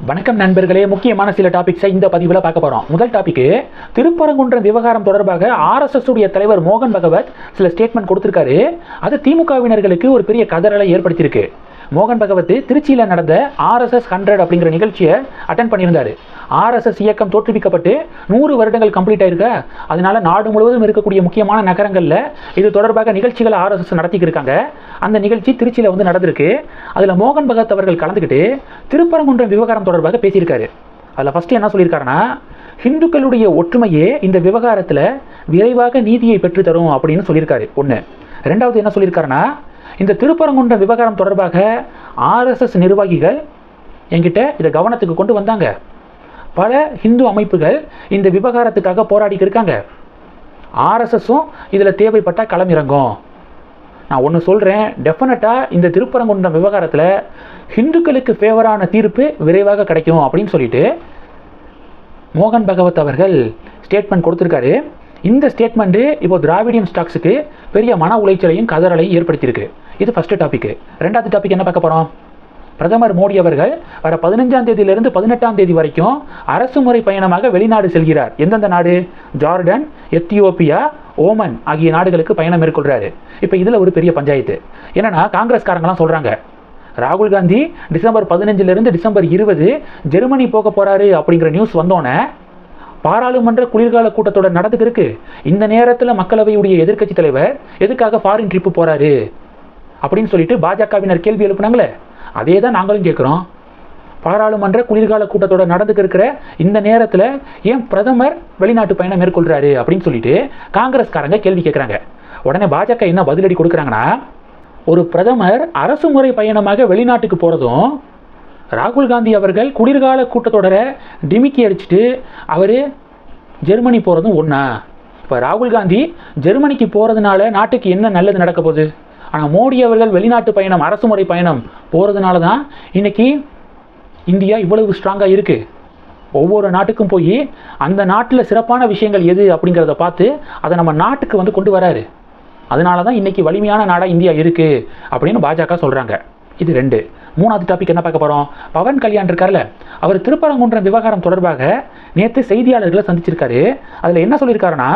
வணக்கம் நண்பர்களே, முக்கியமான சில டாபிக்ஸை இந்த பதிவில் பார்க்க போகிறோம். முதல் டாபிக், திருப்பரங்குன்றம் விவகாரம் தொடர்பாக ஆர்எஸ்எஸ் உடைய தலைவர் மோகன் பகவத் சில ஸ்டேட்மெண்ட் கொடுத்திருக்காரு. அது திமுகவினர்களுக்கு ஒரு பெரிய கதறலை ஏற்படுத்தியிருக்கு. மோகன் பகவத் திருச்சியில் நடந்த RSS 100 அப்படிங்கிற நிகழ்ச்சியை அட்டன் பண்ணியிருந்தார். RSS இயக்கம் தோற்றுவிக்கப்பட்டு 100 வருடங்கள் கம்ப்ளீட் ஆயிருக்க, அதனால நாடு முழுவதும் இருக்கக்கூடிய முக்கியமான நகரங்களில் இது தொடர்பாக நிகழ்ச்சிகளை RSS நடத்திக்கிருக்காங்க. அந்த நிகழ்ச்சி திருச்சியில் நடந்திருக்கு. அதில் மோகன் பகவத் அவர்கள் கலந்துக்கிட்டு திருப்பரங்குன்றம் விவகாரம் தொடர்பாக பேசியிருக்காரு. அதில் ஃபஸ்ட்டு என்ன சொல்லியிருக்காருன்னா, ஹிந்துக்களுடைய ஒற்றுமையே இந்த விவகாரத்தில் விரைவாக நீதியை பெற்றுத்தரும் அப்படின்னு சொல்லியிருக்காரு. ஒன்று. ரெண்டாவது என்ன சொல்லியிருக்காருன்னா, இந்த திருப்பரங்குன்றம் விவகாரம் தொடர்பாக RSS நிர்வாகிகள் என்கிட்ட இதை கவனத்துக்கு கொண்டு வந்தாங்க. பல ஹிந்து அமைப்புகள் இந்த விவகாரத்துக்காக போராடிக்கு இருக்காங்க. RSSும் இதில் தேவைப்பட்டால் களமிறங்கும். நான் ஒன்று சொல்கிறேன், டெஃபினட்டாக இந்த திருப்பரங்குன்றம் விவகாரத்தில் ஹிந்துக்களுக்கு ஃபேவரான தீர்ப்பு விரைவாக கிடைக்கும் அப்படின்னு சொல்லிட்டு மோகன் பகவத் அவர்கள் ஸ்டேட்மெண்ட் கொடுத்துருக்காரு. இந்த ஸ்டேட்மெண்ட்டு இப்போ திராவிடியன் ஸ்டாக்ஸுக்கு பெரிய மன உளைச்சலையும் கதறலையும் ஏற்படுத்தியிருக்கு. இது ஃபஸ்ட்டு டாபிக். ரெண்டாவது டாபிக் என்ன பார்க்க போகிறோம்? பிரதமர் மோடி அவர்கள் வர 15ஆம் தேதியிலிருந்து 18ஆம் தேதி வரைக்கும் அரசு முறை பயணமாக வெளிநாடு செல்கிறார். எந்தெந்த நாடு? ஜார்டன், எத்தியோப்பியா, ஓமன் ஆகிய நாடுகளுக்கு பயணம் மேற்கொள்கிறாரு. இப்போ இதில் ஒரு பெரிய பஞ்சாயத்து என்னன்னா, காங்கிரஸ்காரங்களாம் சொல்கிறாங்க, ராகுல் காந்தி டிசம்பர் 15லிருந்து டிசம்பர் 20 ஜெர்மனி போக போகிறாரு அப்படிங்கிற நியூஸ் வந்தோன்னே பாராளுமன்ற குளிர்கால கூட்டத்தொடர் நடந்துக்கு இருக்கு. இந்த நேரத்தில் மக்களவையுடைய எதிர்க்கட்சி தலைவர் எதுக்காக ஃபாரின் ட்ரிப்பு போகிறாரு அப்படின்னு சொல்லிட்டு பாஜகவினர் கேள்வி எழுப்புனாங்களே, அதே தான் நாங்களும் கேட்குறோம். பாராளுமன்ற குளிர்கால கூட்டத்தொடர் நடந்துக்கு இருக்கிற இந்த நேரத்தில் ஏன் பிரதமர் வெளிநாட்டு பயணம் மேற்கொள்கிறாரு அப்படின்னு சொல்லிட்டு காங்கிரஸ்காரங்க கேள்வி கேட்குறாங்க. உடனே பாஜக என்ன பதிலடி கொடுக்குறாங்கன்னா, ஒரு பிரதமர் அரசு முறை பயணமாக வெளிநாட்டுக்கு போகிறதும் ராகுல் காந்தி அவர்கள் குளிர்கால கூட்டத்தொடரை டிமிக்கி அடிச்சுட்டு அவர் ஜெர்மனி போகிறதும் ஒன்றா? இப்போ ராகுல் காந்தி ஜெர்மனிக்கு போகிறதுனால நாட்டுக்கு என்ன நல்லது நடக்க போகுது? ஆனால் மோடி அவர்கள் வெளிநாட்டு பயணம், அரசு முறை பயணம் போகிறதுனால தான் இன்றைக்கி இந்தியா இவ்வளவு ஸ்ட்ராங்காக இருக்குது. ஒவ்வொரு நாட்டுக்கும் போய் அந்த நாட்டில் சிறப்பான விஷயங்கள் எது அப்படிங்கிறத பார்த்து அதை நம்ம நாட்டுக்கு கொண்டு வராரு. அதனால தான் இன்றைக்கி வலிமையான நாடாக இந்தியா இருக்குது அப்படின்னு பாஜக சொல்கிறாங்க. இது ரெண்டு. மூணாவது டாபிக் என்ன பார்க்க போகிறோம்? பவன் கல்யாண் இருக்கார்ல, அவர் திருப்பரங்குன்றம் விவகாரம் தொடர்பாக நேற்று செய்தியாளர்களை சந்திச்சிருக்காரு. அதில் என்ன சொல்லியிருக்காருன்னா,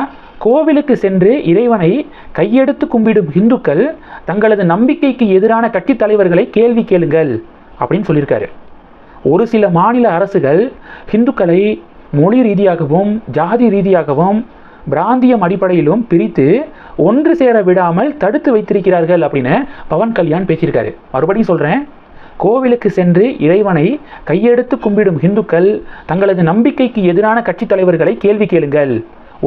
கோவிலுக்கு சென்று இறைவனை கையெடுத்து கும்பிடும் இந்துக்கள் தங்களது நம்பிக்கைக்கு எதிரான கட்சி தலைவர்களை கேள்வி கேளுங்கள் அப்படின்னு சொல்லியிருக்காரு. ஒரு சில மாநில அரசுகள் இந்துக்களை மொழி ரீதியாகவும் ஜாதி ரீதியாகவும் பிராந்தியம் அடிப்படையிலும் பிரித்து ஒன்று சேர விடாமல் தடுத்து வைத்திருக்கிறார்கள் அப்படின்னு பவன் கல்யாண் பேசியிருக்காரு. மறுபடியும் சொல்கிறேன், கோவிலுக்கு சென்று இறைவனை கையெடுத்து கும்பிடும் இந்துக்கள் தங்களது நம்பிக்கைக்கு எதிரான கட்சி தலைவர்களை கேள்வி கேளுங்கள்.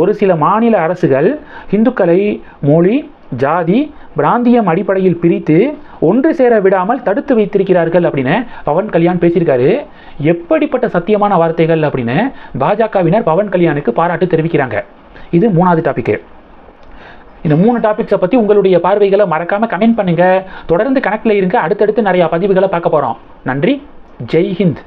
ஒரு சில மாநில அரசுகள் இந்துக்களை மொழி ஜாதி பிராந்தியம் அடிப்படையில் பிரித்து ஒன்று சேர விடாமல் தடுத்து வைத்திருக்கிறார்கள் அப்படின்னு பவன் கல்யாண் பேசியிருக்காரு. எப்படிப்பட்ட சத்தியமான வார்த்தைகள் அப்படின்னு பாஜகவினர் பவன் கல்யாணுக்கு பாராட்டு தெரிவிக்கிறாங்க. இது மூணாவது டாபிக். இந்த 3 டாபிக்ஸை பற்றி உங்களுடைய பார்வைகளை மறக்காமல் கமெண்ட் பண்ணுங்கள். தொடர்ந்து கணக்கில் இருங்க. அடுத்தடுத்து நிறையா பதிவுகளை பார்க்க போகிறோம். நன்றி. ஜெய் ஹிந்த்.